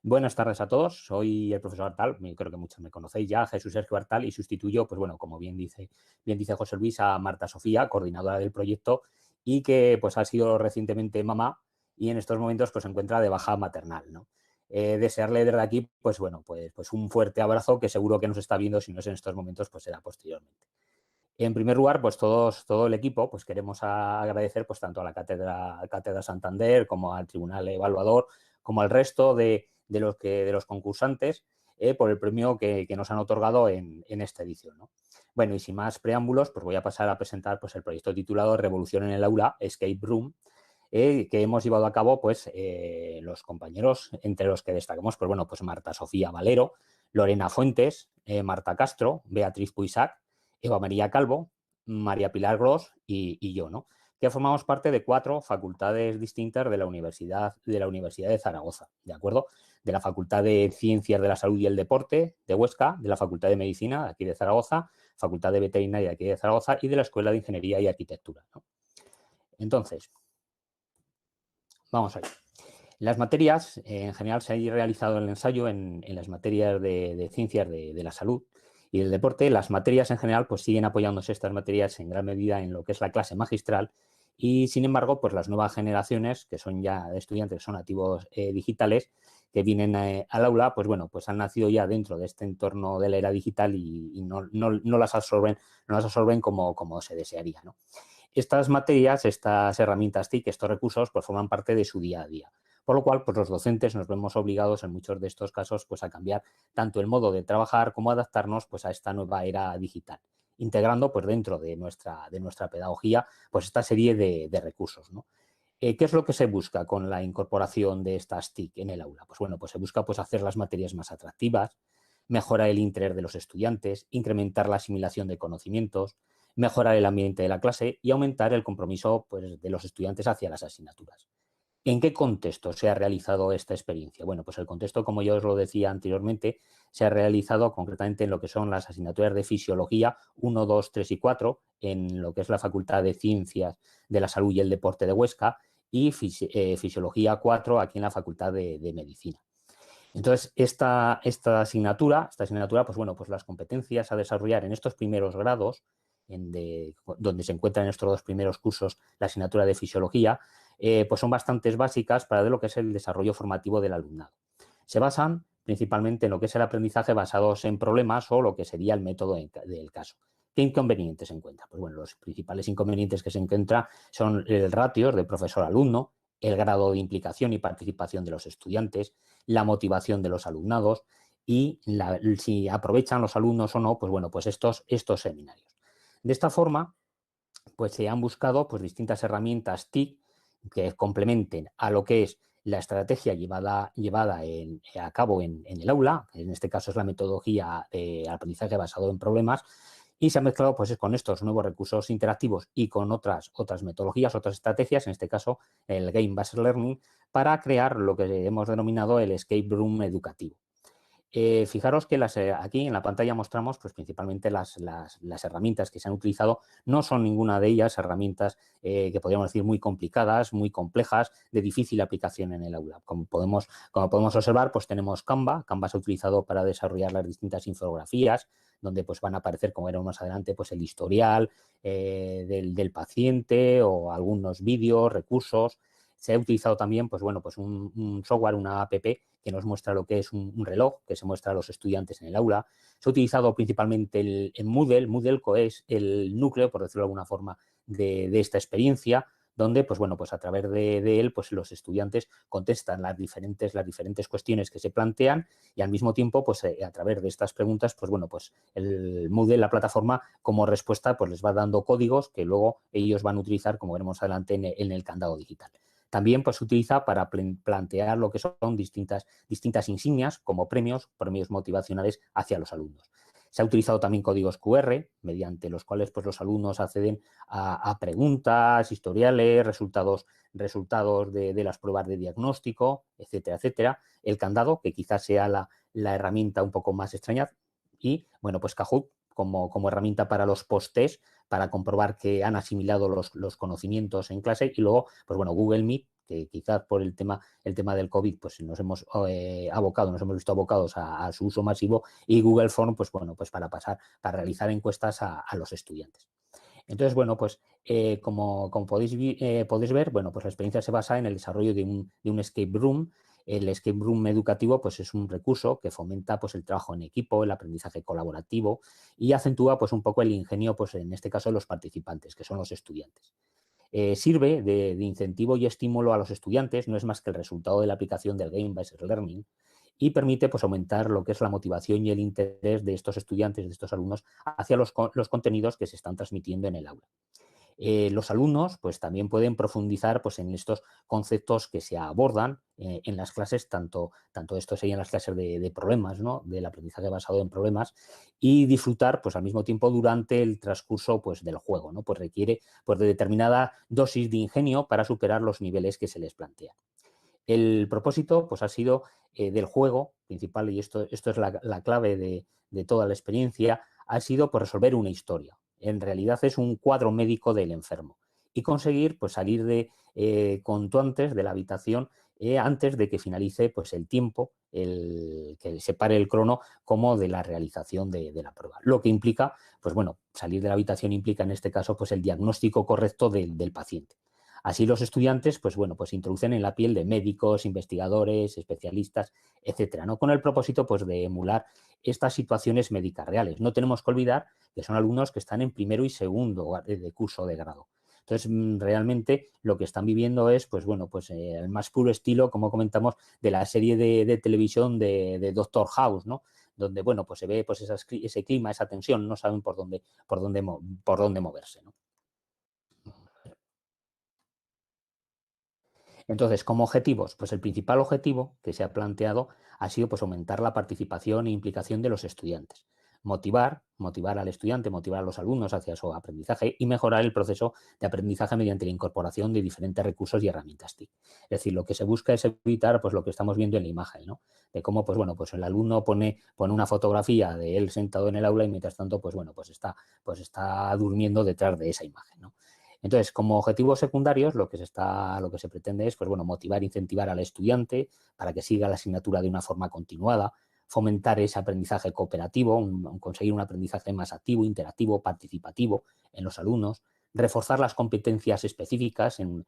Buenas tardes a todos. Soy el profesor Artal. Creo que muchos me conocéis ya, Jesús Sergio Artal, y sustituyo, pues bueno, como bien dice José Luis, a Marta Sofía, coordinadora del proyecto, y que pues ha sido recientemente mamá y en estos momentos pues se encuentra de baja maternal, ¿no? Desearle desde aquí, pues bueno, pues un fuerte abrazo que seguro que nos está viendo, si no es en estos momentos, pues será posteriormente. En primer lugar, pues todo el equipo, pues queremos agradecer pues tanto a la Cátedra Santander como al Tribunal Evaluador, como al resto de los concursantes por el premio que nos han otorgado en esta edición, ¿no? Bueno, y sin más preámbulos, pues voy a pasar a presentar pues el proyecto titulado Revolución en el aula, Escape Room, que hemos llevado a cabo pues los compañeros, entre los que destacamos pues bueno, pues Marta Sofía Valero, Lorena Fuentes, Marta Castro, Beatriz Puisac, Eva María Calvo, María Pilar Gros y yo, ¿no? Que formamos parte de 4 facultades distintas de la Universidad de Zaragoza, ¿de acuerdo? De la Facultad de Ciencias de la Salud y el Deporte de Huesca, de la Facultad de Medicina de aquí de Zaragoza, Facultad de Veterinaria de aquí de Zaragoza y de la Escuela de Ingeniería y Arquitectura, ¿no? Entonces, vamos a ver. Las materias, en general, se ha realizado el ensayo en las materias de ciencias de la salud y del deporte. Las materias, en general, pues siguen apoyándose estas materias en gran medida en lo que es la clase magistral y, sin embargo, pues las nuevas generaciones, que son ya estudiantes, son nativos digitales, que vienen al aula, pues bueno, pues han nacido ya dentro de este entorno de la era digital y no las absorben como se desearía, ¿no? Estas materias, estas herramientas TIC, estos recursos, pues forman parte de su día a día. Por lo cual, pues los docentes nos vemos obligados en muchos de estos casos pues a cambiar tanto el modo de trabajar como adaptarnos pues a esta nueva era digital, integrando pues dentro de nuestra pedagogía pues esta serie de recursos, ¿no? ¿Qué es lo que se busca con la incorporación de estas TIC en el aula? Pues bueno, pues se busca pues hacer las materias más atractivas, mejorar el interés de los estudiantes, incrementar la asimilación de conocimientos, mejorar el ambiente de la clase y aumentar el compromiso pues, de los estudiantes hacia las asignaturas. ¿En qué contexto se ha realizado esta experiencia? Bueno, pues el contexto, como yo os lo decía anteriormente, se ha realizado concretamente en lo que son las asignaturas de Fisiología 1, 2, 3 y 4, en lo que es la Facultad de Ciencias de la Salud y el Deporte de Huesca, y Fisiología 4 aquí en la Facultad de Medicina. Entonces, esta asignatura, pues bueno, pues las competencias a desarrollar en estos primeros grados, donde se encuentran en estos 2 primeros cursos la asignatura de Fisiología, pues son bastante básicas para lo que es el desarrollo formativo del alumnado. Se basan principalmente en lo que es el aprendizaje basados en problemas o lo que sería el método del caso. ¿Qué inconvenientes se encuentran? Pues bueno, los principales inconvenientes que se encuentran son el ratio de profesor-alumno, el grado de implicación y participación de los estudiantes, la motivación de los alumnados y si aprovechan los alumnos o no, pues bueno, pues estos seminarios. De esta forma, pues se han buscado pues distintas herramientas TIC que complementen a lo que es la estrategia llevada a cabo en el aula, en este caso es la metodología de aprendizaje basado en problemas, y se ha mezclado pues con estos nuevos recursos interactivos y con otras metodologías, otras estrategias, en este caso el Game Based Learning, para crear lo que hemos denominado el Escape Room educativo. Fijaros que aquí en la pantalla mostramos pues, principalmente las herramientas que se han utilizado. No son ninguna de ellas herramientas que podríamos decir muy complicadas, muy complejas, de difícil aplicación en el aula. Como podemos observar, pues tenemos Canva. Canva se ha utilizado para desarrollar las distintas infografías, donde pues, van a aparecer, como veremos más adelante, pues, el historial del paciente o algunos vídeos, recursos. Se ha utilizado también pues, bueno, pues un software, una app, que nos muestra lo que es un reloj que se muestra a los estudiantes en el aula. Se ha utilizado principalmente el Moodle. Moodle es el núcleo, por decirlo de alguna forma, de esta experiencia, donde, pues bueno, pues a través de él, pues los estudiantes contestan las diferentes cuestiones que se plantean y al mismo tiempo, pues a través de estas preguntas, pues bueno, pues el Moodle, la plataforma, como respuesta, pues les va dando códigos que luego ellos van a utilizar, como veremos adelante, en el candado digital. También pues, se utiliza para plantear lo que son distintas insignias como premios motivacionales hacia los alumnos. Se ha utilizado también códigos QR, mediante los cuales pues, los alumnos acceden a preguntas, historiales, resultados de las pruebas de diagnóstico, etcétera, etcétera. El candado, que quizás sea la herramienta un poco más extraña, y, bueno, pues Kahoot como herramienta para los post-test, para comprobar que han asimilado los conocimientos en clase, y luego, pues bueno, Google Meet, que quizás por el tema del COVID, pues nos hemos visto abocados a su uso masivo, y Google Form, pues bueno, pues para realizar encuestas a los estudiantes. Entonces, bueno, pues como podéis ver, bueno, pues la experiencia se basa en el desarrollo de un escape room. El escape room educativo, pues es un recurso que fomenta, pues, el trabajo en equipo, el aprendizaje colaborativo, y acentúa, pues, un poco el ingenio, pues en este caso de los participantes, que son los estudiantes. Sirve de incentivo y estímulo a los estudiantes, no es más que el resultado de la aplicación del Game-Based Learning, y permite, pues, aumentar lo que es la motivación y el interés de estos estudiantes, de estos alumnos, hacia los contenidos que se están transmitiendo en el aula. Los alumnos, pues, también pueden profundizar, pues, en estos conceptos que se abordan en las clases, tanto esto serían las clases de problemas, ¿no?, del aprendizaje basado en problemas, y disfrutar, pues, al mismo tiempo durante el transcurso, pues, del juego, ¿no? Pues requiere, pues, de determinada dosis de ingenio para superar los niveles que se les plantean. El propósito, pues, ha sido del juego principal, y esto es la clave de toda la experiencia, ha sido, pues, resolver una historia. En realidad es un cuadro médico del enfermo, y conseguir, pues, salir cuanto antes de la habitación, antes de que finalice, pues, el tiempo, que separe el crono como de la realización de la prueba. Lo que implica, pues bueno, salir de la habitación implica en este caso, pues, el diagnóstico correcto del paciente. Así los estudiantes, pues bueno, pues se introducen en la piel de médicos, investigadores, especialistas, etcétera, ¿no? Con el propósito, pues, de emular estas situaciones médicas reales. No tenemos que olvidar que son alumnos que están en primero y segundo de curso de grado. Entonces, realmente lo que están viviendo es, pues bueno, pues el más puro estilo, como comentamos, de la serie de televisión de Doctor House, ¿no? Donde, bueno, pues se ve, pues, ese clima, esa tensión, no saben por dónde moverse, ¿no? Entonces, como objetivos, pues el principal objetivo que se ha planteado ha sido, pues, aumentar la participación e implicación de los estudiantes, motivar al estudiante, motivar a los alumnos hacia su aprendizaje, y mejorar el proceso de aprendizaje mediante la incorporación de diferentes recursos y herramientas TIC. Es decir, lo que se busca es evitar, pues, lo que estamos viendo en la imagen, ¿no? De cómo, pues bueno, pues el alumno pone una fotografía de él sentado en el aula, y mientras tanto, pues bueno, pues está durmiendo detrás de esa imagen, ¿no? Entonces, como objetivos secundarios, lo que se pretende es, pues bueno, motivar e incentivar al estudiante para que siga la asignatura de una forma continuada, fomentar ese aprendizaje cooperativo, conseguir un aprendizaje más activo, interactivo, participativo en los alumnos, reforzar las competencias específicas en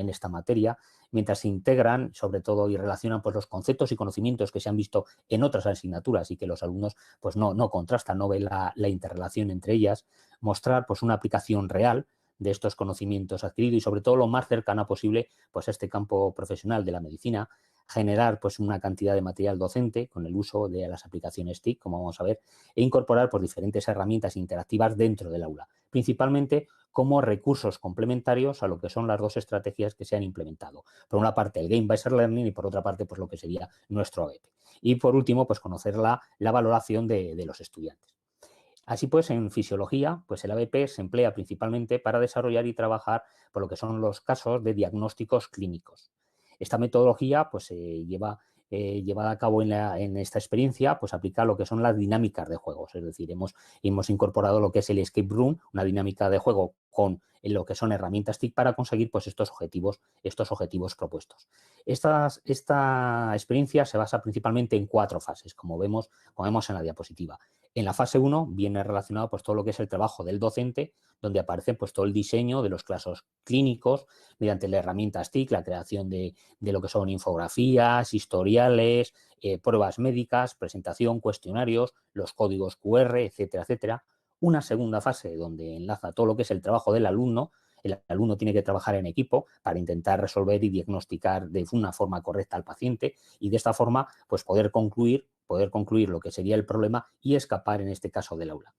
esta materia, mientras se integran, sobre todo, y relacionan, pues, los conceptos y conocimientos que se han visto en otras asignaturas y que los alumnos, pues, no contrastan, no ven la interrelación entre ellas, mostrar, pues, una aplicación real de estos conocimientos adquiridos, y sobre todo lo más cercana posible, pues, a este campo profesional de la medicina, generar, pues, una cantidad de material docente con el uso de las aplicaciones TIC, como vamos a ver, e incorporar, pues, diferentes herramientas interactivas dentro del aula, principalmente como recursos complementarios a lo que son las dos estrategias que se han implementado. Por una parte, el Game-Based Learning, y por otra parte, pues, lo que sería nuestro ABP. Y por último, pues, conocer la valoración de los estudiantes. Así pues, en fisiología, pues el ABP se emplea principalmente para desarrollar y trabajar por lo que son los casos de diagnósticos clínicos. Esta metodología, pues, llevada a cabo en esta experiencia, pues aplica lo que son las dinámicas de juegos. Es decir, hemos incorporado lo que es el escape room, una dinámica de juego con lo que son herramientas TIC para conseguir, pues, estos objetivos propuestos. Esta experiencia se basa principalmente en 4 fases, como vemos en la diapositiva. En la fase 1 viene relacionado, pues, todo lo que es el trabajo del docente, donde aparece, pues, todo el diseño de los casos clínicos mediante las herramientas TIC, la creación de lo que son infografías, historiales, pruebas médicas, presentación, cuestionarios, los códigos QR, etcétera, etcétera. Una segunda fase donde enlaza todo lo que es el trabajo del alumno. El alumno tiene que trabajar en equipo para intentar resolver y diagnosticar de una forma correcta al paciente, y de esta forma, pues, poder concluir lo que sería el problema y escapar, en este caso, del aula.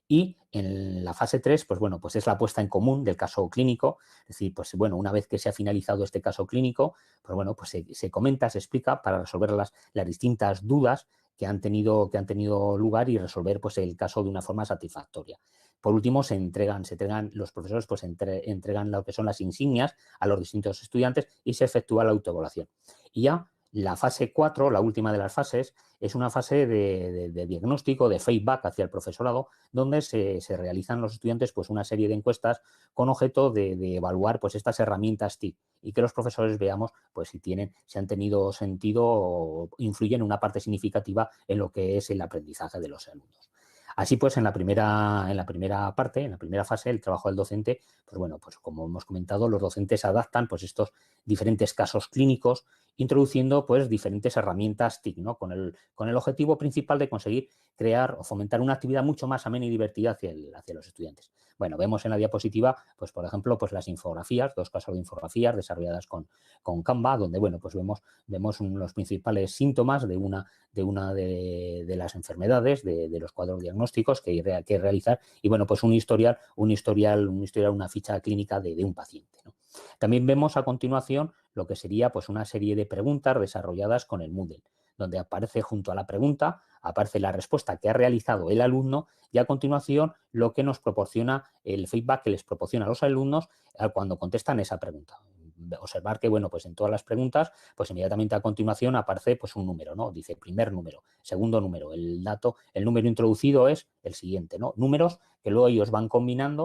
Y en la fase 3, pues bueno, pues es la puesta en común del caso clínico. Es decir, pues bueno, una vez que se ha finalizado este caso clínico, pues bueno, pues se comenta, se explica para resolver las distintas dudas que han tenido lugar, y resolver, pues, el caso de una forma satisfactoria. Por último, los profesores, pues, entregan lo que son las insignias a los distintos estudiantes, y se efectúa la autoevaluación. Y ya La fase 4, la última de las fases, es una fase de diagnóstico, de feedback hacia el profesorado, donde se realizan los estudiantes pues, una serie de encuestas con objeto de evaluar pues, estas herramientas TIC y que los profesores veamos pues, si han tenido sentido o influyen en una parte significativa en lo que es el aprendizaje de los alumnos. Así pues, en la primera parte, en la primera fase, el trabajo del docente, pues bueno, pues como hemos comentado, los docentes adaptan pues estos diferentes casos clínicos, introduciendo pues diferentes herramientas TIC, ¿no? Con el objetivo principal de conseguir crear o fomentar una actividad mucho más amena y divertida hacia los estudiantes. Bueno, vemos en la diapositiva, pues por ejemplo, pues las infografías, 2 casos de infografías desarrolladas con Canva, donde bueno, pues vemos los principales síntomas de una de las enfermedades, de los cuadros diagnósticos que hay que realizar y bueno, pues un historial, una ficha clínica de un paciente, ¿no? También vemos a continuación lo que sería pues una serie de preguntas desarrolladas con el Moodle, donde aparece junto a la pregunta, aparece la respuesta que ha realizado el alumno y a continuación lo que nos proporciona el feedback que les proporciona a los alumnos cuando contestan esa pregunta. Observar que, bueno, pues en todas las preguntas, pues inmediatamente a continuación aparece pues un número, ¿no? Dice primer número, segundo número, el número introducido es el siguiente, ¿no? Números que luego ellos van combinan,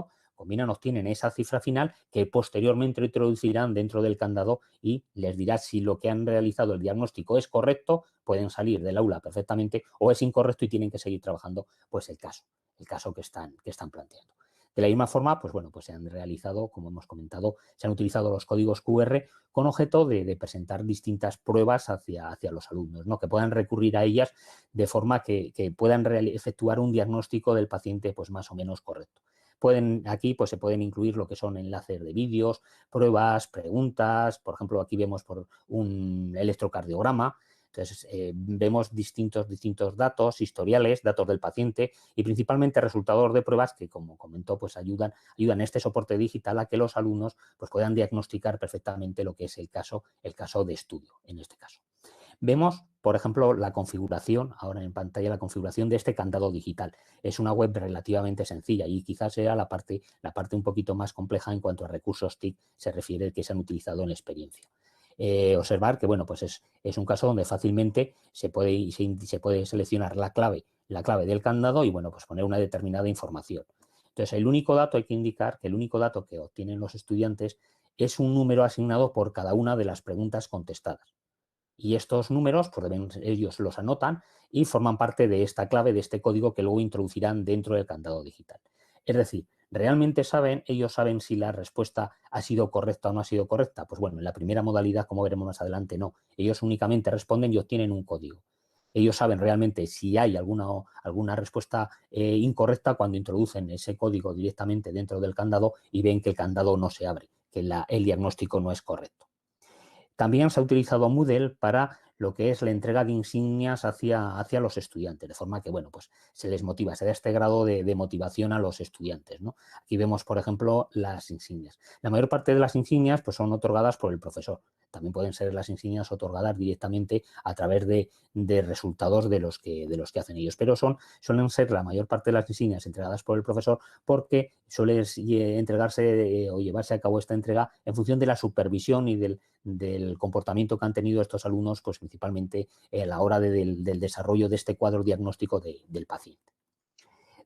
obtienen esa cifra final que posteriormente introducirán dentro del candado y les dirá si lo que han realizado el diagnóstico es correcto, pueden salir del aula perfectamente, o es incorrecto y tienen que seguir trabajando pues el caso que están planteando. De la misma forma, pues bueno, pues se han realizado, como hemos comentado, se han utilizado los códigos QR con objeto de presentar distintas pruebas hacia los alumnos, ¿no? Que puedan recurrir a ellas de forma que puedan efectuar un diagnóstico del paciente pues más o menos correcto. Aquí pues, se pueden incluir lo que son enlaces de vídeos, pruebas, preguntas, por ejemplo, aquí vemos por un electrocardiograma. Entonces, vemos distintos datos, historiales, datos del paciente y principalmente resultados de pruebas que, como comentó, pues ayudan este soporte digital a que los alumnos pues, puedan diagnosticar perfectamente lo que es el caso de estudio, en este caso. Vemos, por ejemplo, la configuración, ahora en pantalla, la configuración de este candado digital. Es una web relativamente sencilla y quizás sea la parte un poquito más compleja en cuanto a recursos TIC se refiere que se han utilizado en la experiencia. Observar que, bueno, pues es un caso donde fácilmente se puede seleccionar la clave del candado y, bueno, pues poner una determinada información. Entonces, hay que indicar que el único dato que obtienen los estudiantes es un número asignado por cada una de las preguntas contestadas. Y estos números, pues ellos los anotan y forman parte de esta clave, de este código que luego introducirán dentro del candado digital. Es decir, ¿realmente ellos saben si la respuesta ha sido correcta o no ha sido correcta? Pues bueno, en la primera modalidad, como veremos más adelante, no. Ellos únicamente responden y obtienen un código. Ellos saben realmente si hay alguna respuesta incorrecta cuando introducen ese código directamente dentro del candado y ven que el candado no se abre, que el diagnóstico no es correcto. También se ha utilizado Moodle para lo que es la entrega de insignias hacia los estudiantes, de forma que, bueno, pues se les motiva, se da este grado de motivación a los estudiantes, ¿no? Aquí vemos, por ejemplo, las insignias. La mayor parte de las insignias pues, son otorgadas por el profesor. También pueden ser las insignias otorgadas directamente a través de resultados de los que hacen ellos, pero suelen ser la mayor parte de las insignias entregadas por el profesor porque suele entregarse o llevarse a cabo esta entrega en función de la supervisión y del comportamiento que han tenido estos alumnos, pues principalmente a la hora del desarrollo de este cuadro diagnóstico del paciente.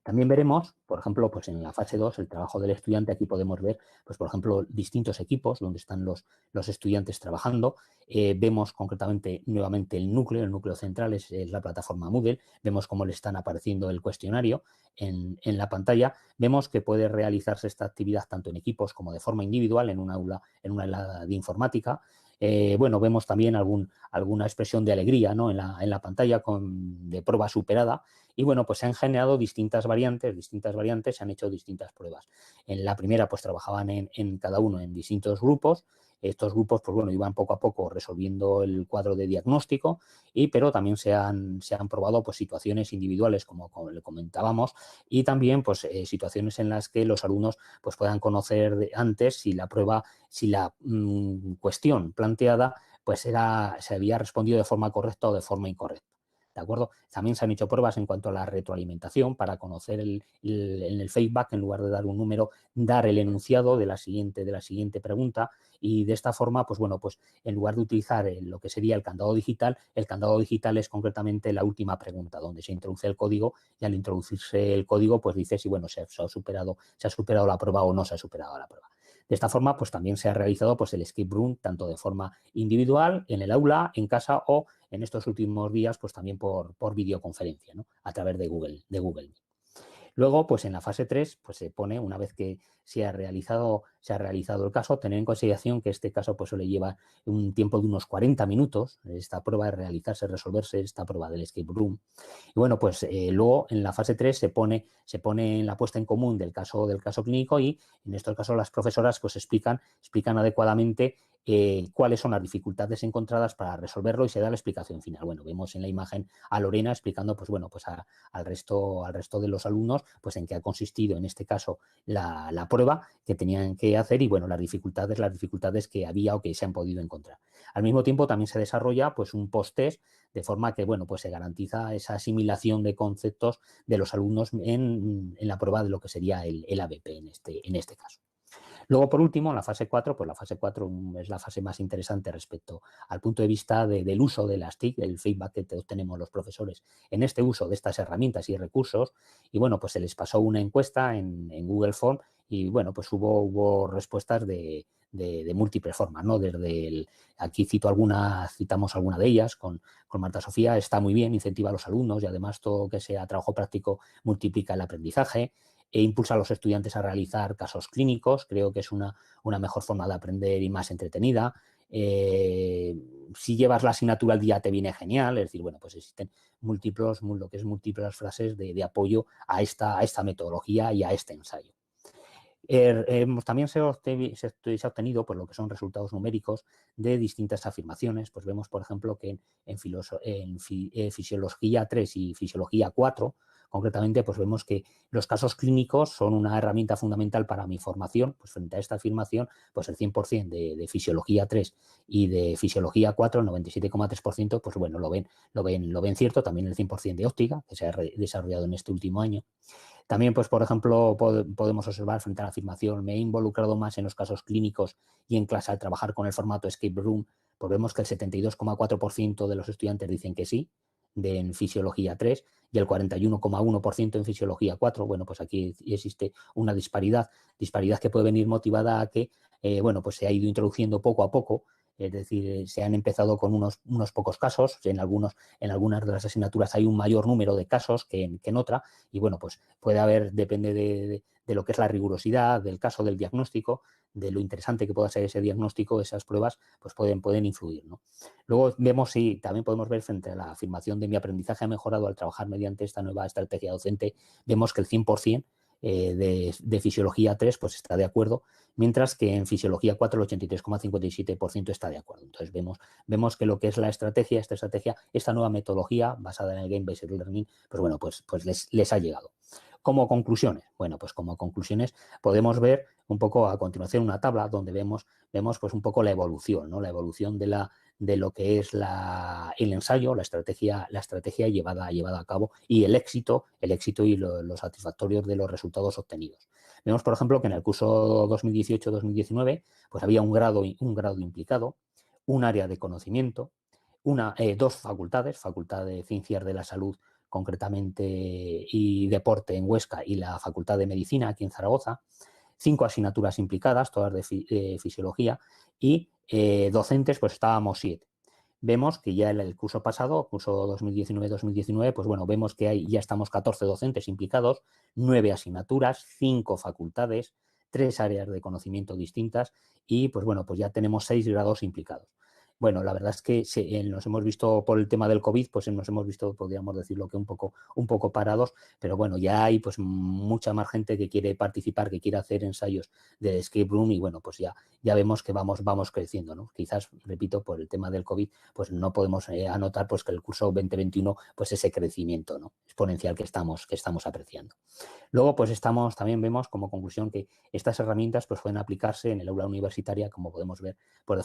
También veremos, por ejemplo, pues en la fase 2, el trabajo del estudiante, aquí podemos ver, pues por ejemplo, distintos equipos donde están los estudiantes trabajando. Vemos concretamente nuevamente el núcleo central es la plataforma Moodle, vemos cómo le están apareciendo el cuestionario en la pantalla. Vemos que puede realizarse esta actividad tanto en equipos como de forma individual en un aula de informática. Bueno, vemos también alguna expresión de alegría, ¿no? en la pantalla de prueba superada. Y bueno, pues se han generado distintas variantes, se han hecho distintas pruebas. En la primera, pues trabajaban en cada uno en distintos grupos. Estos grupos, pues bueno, iban poco a poco resolviendo el cuadro de diagnóstico, pero también se han probado pues situaciones individuales, como le comentábamos, y también pues situaciones en las que los alumnos pues puedan conocer antes si la cuestión planteada pues se había respondido de forma correcta o de forma incorrecta. ¿de acuerdo? También se han hecho pruebas en cuanto a la retroalimentación para conocer en el feedback, en lugar de dar un número, dar el enunciado de la siguiente pregunta, y de esta forma, pues bueno, pues en lugar de utilizar lo que sería el candado digital es concretamente la última pregunta, donde se introduce el código, y al introducirse el código, pues dice si, bueno, se ha superado la prueba o no se ha superado la prueba. De esta forma, pues también se ha realizado pues el escape room tanto de forma individual, en el aula, en casa, o en estos últimos días, pues también por videoconferencia, ¿no? A través de Google Meet. Luego, pues en la fase 3, pues se pone, una vez que se ha realizado el caso, tener en consideración que este caso pues suele llevar un tiempo de unos 40 minutos, esta prueba de resolverse esta prueba del escape room. Y bueno, pues luego en la fase 3 se pone en la puesta en común del caso clínico, y en estos casos las profesoras pues explican adecuadamente cuáles son las dificultades encontradas para resolverlo, y se da la explicación final. Bueno, vemos en la imagen a Lorena explicando pues bueno, pues al resto de los alumnos pues en qué ha consistido en este caso la prueba que tenían que hacer, y bueno, las dificultades que había o que se han podido encontrar. Al mismo tiempo también se desarrolla pues un post-test, de forma que bueno, pues se garantiza esa asimilación de conceptos de los alumnos en la prueba de lo que sería el ABP en este caso. Luego, por último, la fase 4, pues la fase 4 es la fase más interesante respecto al punto de vista del uso de las TIC, el feedback que obtenemos los profesores en este uso de estas herramientas y recursos. Y bueno, pues se les pasó una encuesta en Google Form, y bueno, pues hubo respuestas de múltiples formas, ¿no? Aquí citamos alguna de ellas con Marta Sofía. Está muy bien, incentiva a los alumnos, y además todo que sea trabajo práctico multiplica el aprendizaje. Impulsa a los estudiantes a realizar casos clínicos. Creo que es una mejor forma de aprender y más entretenida. Si llevas la asignatura al día te viene genial, es decir, bueno, pues existen múltiples frases de apoyo a esta metodología y a este ensayo. También se ha obtenido pues, lo que son resultados numéricos de distintas afirmaciones. Pues vemos, por ejemplo, que en Fisiología 3 y Fisiología 4, concretamente, pues vemos que los casos clínicos son una herramienta fundamental para mi formación. Pues frente a esta afirmación, pues el 100% de Fisiología 3 y de Fisiología 4, el 97,3%, pues bueno, lo ven cierto. También el 100% de óptica, que se ha desarrollado en este último año. También, pues, por ejemplo, podemos observar frente a la afirmación: me he involucrado más en los casos clínicos y en clase al trabajar con el formato escape room. Pues vemos que el 72,4% de los estudiantes dicen que sí, en Fisiología 3, y el 41,1% en Fisiología 4. Bueno, pues aquí existe una disparidad que puede venir motivada a que, bueno, pues se ha ido introduciendo poco a poco. Es decir, se han empezado con unos pocos casos. En algunas de las asignaturas hay un mayor número de casos que en otra, y bueno, pues puede haber, depende de lo que es la rigurosidad del caso, del diagnóstico, de lo interesante que pueda ser ese diagnóstico, esas pruebas pues pueden influir, ¿no? Luego también podemos ver, frente a la afirmación de mi aprendizaje ha mejorado al trabajar mediante esta nueva estrategia docente, vemos que el 100% de Fisiología 3 pues está de acuerdo, mientras que en Fisiología 4 el 83,57% está de acuerdo. Entonces vemos que lo que es esta nueva metodología basada en el Game-Based Learning, pues bueno, pues les ha llegado. Como conclusiones, bueno, pues como conclusiones podemos ver un poco a continuación una tabla donde vemos pues un poco la evolución, ¿no? La evolución de lo que es el ensayo, la estrategia llevada a cabo, y el éxito y los satisfactorios de los resultados obtenidos. Vemos, por ejemplo, que en el curso 2018-2019 pues había un grado implicado, un área de conocimiento, dos facultades, Facultad de Ciencias de la Salud concretamente y Deporte en Huesca, y la Facultad de Medicina aquí en Zaragoza, 5 asignaturas implicadas, todas de fisiología, y docentes pues estábamos 7. Vemos que ya en el curso pasado, curso 2019-2019, pues bueno, vemos que ya estamos 14 docentes implicados, 9 asignaturas, 5 facultades, 3 áreas de conocimiento distintas, y pues bueno, pues ya tenemos 6 grados implicados. Bueno, la verdad es que nos hemos visto, por el tema del COVID, pues nos hemos visto, podríamos decirlo, que un poco parados, pero bueno, ya hay pues mucha más gente que quiere participar, que quiere hacer ensayos de escape room, y bueno, pues ya vemos que vamos creciendo, ¿no? Quizás, repito, por el tema del COVID, pues no podemos anotar pues que el curso 2021, pues ese crecimiento, ¿no?, exponencial que estamos apreciando. Luego, pues también vemos como conclusión que estas herramientas pues pueden aplicarse en el aula universitaria, como podemos ver, pues de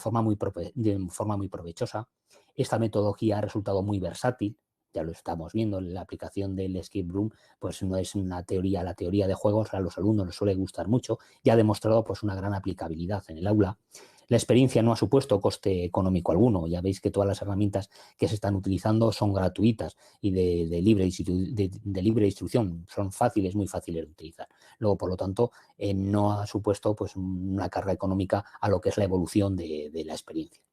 forma muy provechosa. Esta metodología ha resultado muy versátil, ya lo estamos viendo, la aplicación del escape room pues no es una teoría, la teoría de juegos a los alumnos les suele gustar mucho y ha demostrado pues una gran aplicabilidad en el aula. La experiencia no ha supuesto coste económico alguno, ya veis que todas las herramientas que se están utilizando son gratuitas y de libre distribución, son fáciles, muy fáciles de utilizar. Luego, por lo tanto, no ha supuesto pues una carga económica a lo que es la evolución de la experiencia.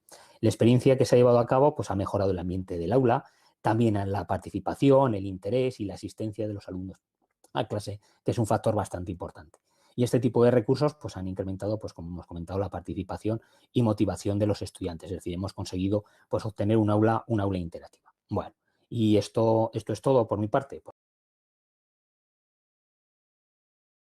La experiencia que se ha llevado a cabo pues ha mejorado el ambiente del aula, también en la participación, el interés y la asistencia de los alumnos a clase, que es un factor bastante importante. Y este tipo de recursos pues, han incrementado, pues, como hemos comentado, la participación y motivación de los estudiantes. Es decir, hemos conseguido pues, obtener un aula interactiva. Bueno, y esto es todo por mi parte.